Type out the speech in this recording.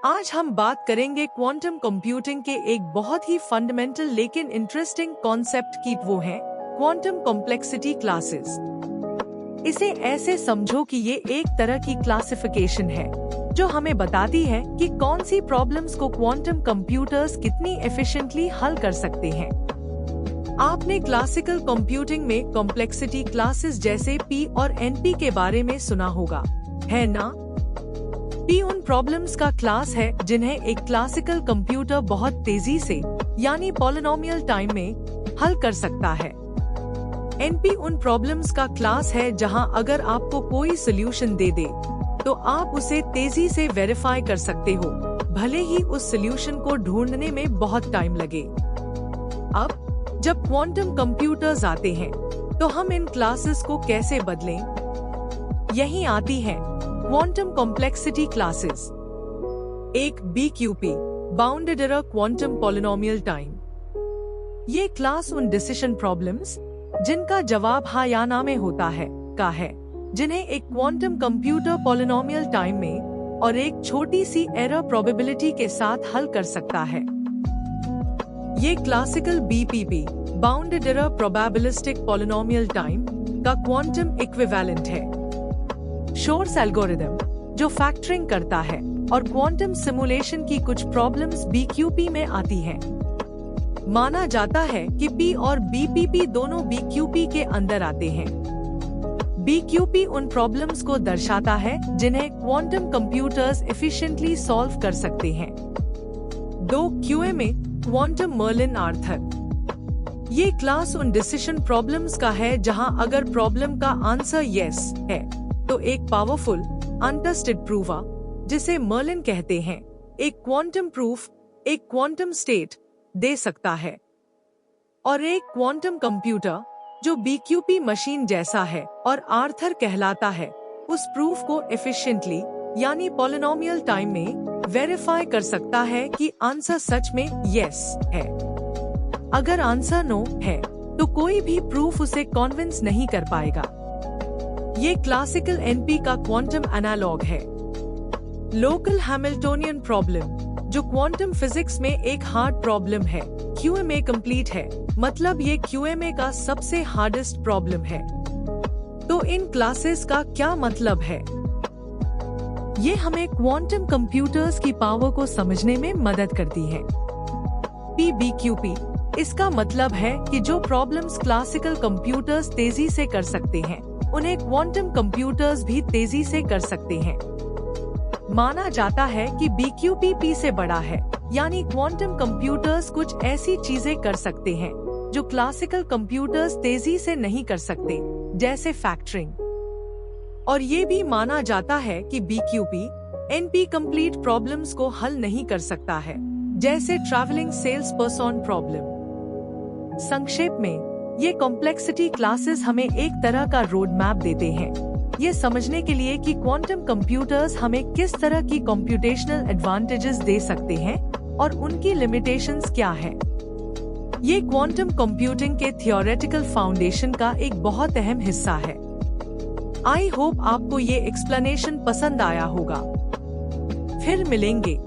आज हम बात करेंगे क्वांटम कंप्यूटिंग के एक बहुत ही फंडामेंटल लेकिन इंटरेस्टिंग कॉन्सेप्ट की, वो है क्वांटम कॉम्प्लेक्सिटी क्लासेस। इसे ऐसे समझो कि ये एक तरह की क्लासिफिकेशन है जो हमें बताती है कि कौन सी प्रॉब्लम्स को क्वांटम कंप्यूटर्स कितनी एफिशिएंटली हल कर सकते हैं। आपने क्लासिकल कंप्यूटिंग में कॉम्प्लेक्सिटी क्लासेस जैसे P और NP के बारे में सुना होगा, है ना? P उन प्रॉब्लम्स का क्लास है जिन्हें एक क्लासिकल कंप्यूटर बहुत तेजी से यानी पॉलिनोमियल टाइम में हल कर सकता है। NP उन प्रॉब्लम्स का क्लास है जहां अगर आपको कोई सोल्यूशन दे दे तो आप उसे तेजी से वेरीफाई कर सकते हो, भले ही उस सोल्यूशन को ढूंढने में बहुत टाइम लगे। अब जब क्वांटम कंप्यूटर्स आते हैं तो हम इन क्लासेस को कैसे बदलें? यही आती है क्वांटम कॉम्प्लेक्सिटी क्लासेस। एक BQP bounded error quantum polynomial time. ये क्लास उन डिसीजन प्रॉब्लम्स जिनका जवाब हाँ या ना में होता है का है, जिन्हें एक क्वांटम कंप्यूटर पॉलिनोमियल टाइम में और एक छोटी सी एरर प्रोबेबिलिटी के साथ हल कर सकता है। ये classical BPP bounded error probabilistic polynomial time का क्वांटम इक्विवेलेंट है। शोर्स एल्गोरिदम जो फैक्टरिंग करता है और क्वांटम सिमुलेशन की कुछ प्रॉब्लम्स BQP में आती हैं। माना जाता है कि P और BPP दोनों BQP के अंदर आते हैं। BQP उन प्रॉब्लम्स को दर्शाता है जिन्हें क्वांटम कंप्यूटर्स एफिशिएंटली सॉल्व कर सकते हैं। 2 QA में क्वांटम मर्लिन आर्थर। ये क्लास उन डिसीजन प्रॉब्लम्स का है जहां अगर प्रॉब्लम का आंसर यस है तो एक पावरफुल अनटेस्टेड प्रूफ, जिसे मर्लिन कहते हैं, एक क्वांटम प्रूफ, एक क्वांटम स्टेट दे सकता है। और एक क्वांटम कंप्यूटर जो BQP मशीन जैसा है और आर्थर कहलाता है, उस प्रूफ को एफिशिएंटली यानी पॉलिनोमियल टाइम में वेरीफाई कर सकता है कि आंसर सच में यस है। अगर आंसर नो है तो कोई भी प्रूफ उसे कन्विंस नहीं कर पाएगा। ये क्लासिकल NP का क्वांटम एनालॉग है। लोकल हैमिल्टोनियन प्रॉब्लम जो क्वांटम फिजिक्स में एक हार्ड प्रॉब्लम है, QMA कंप्लीट है, मतलब ये QMA का सबसे हार्डेस्ट प्रॉब्लम है। तो इन क्लासेस का क्या मतलब है? ये हमें क्वांटम कंप्यूटर्स की पावर को समझने में मदद करती है। PBQP इसका मतलब है कि जो प्रॉब्लम्स क्लासिकल कंप्यूटर्स तेजी से कर सकते हैं, उन्हें क्वांटम कंप्यूटर्स भी तेजी से कर सकते हैं। माना जाता है कि BQP P से बड़ा है, यानी क्वांटम कंप्यूटर्स कुछ ऐसी चीजें कर सकते हैं जो क्लासिकल कंप्यूटर्स तेजी से नहीं कर सकते, जैसे फैक्टरिंग। और ये भी माना जाता है कि BQP NP कंप्लीट प्रॉब्लम्स को हल नहीं कर सकता है, जैसे ट्रैवलिंग सेल्स पर्सन प्रॉब्लम। संक्षेप में, ये कॉम्प्लेक्सिटी क्लासेस हमें एक तरह का रोड मैप देते हैं, ये समझने के लिए कि क्वांटम कंप्यूटर्स हमें किस तरह की कम्प्यूटेशनल एडवांटेजेस दे सकते हैं और उनकी लिमिटेशंस क्या है। ये क्वांटम कंप्यूटिंग के थियोरेटिकल फाउंडेशन का एक बहुत अहम हिस्सा है। आई होप आपको ये एक्सप्लेनेशन पसंद आया होगा। फिर मिलेंगे।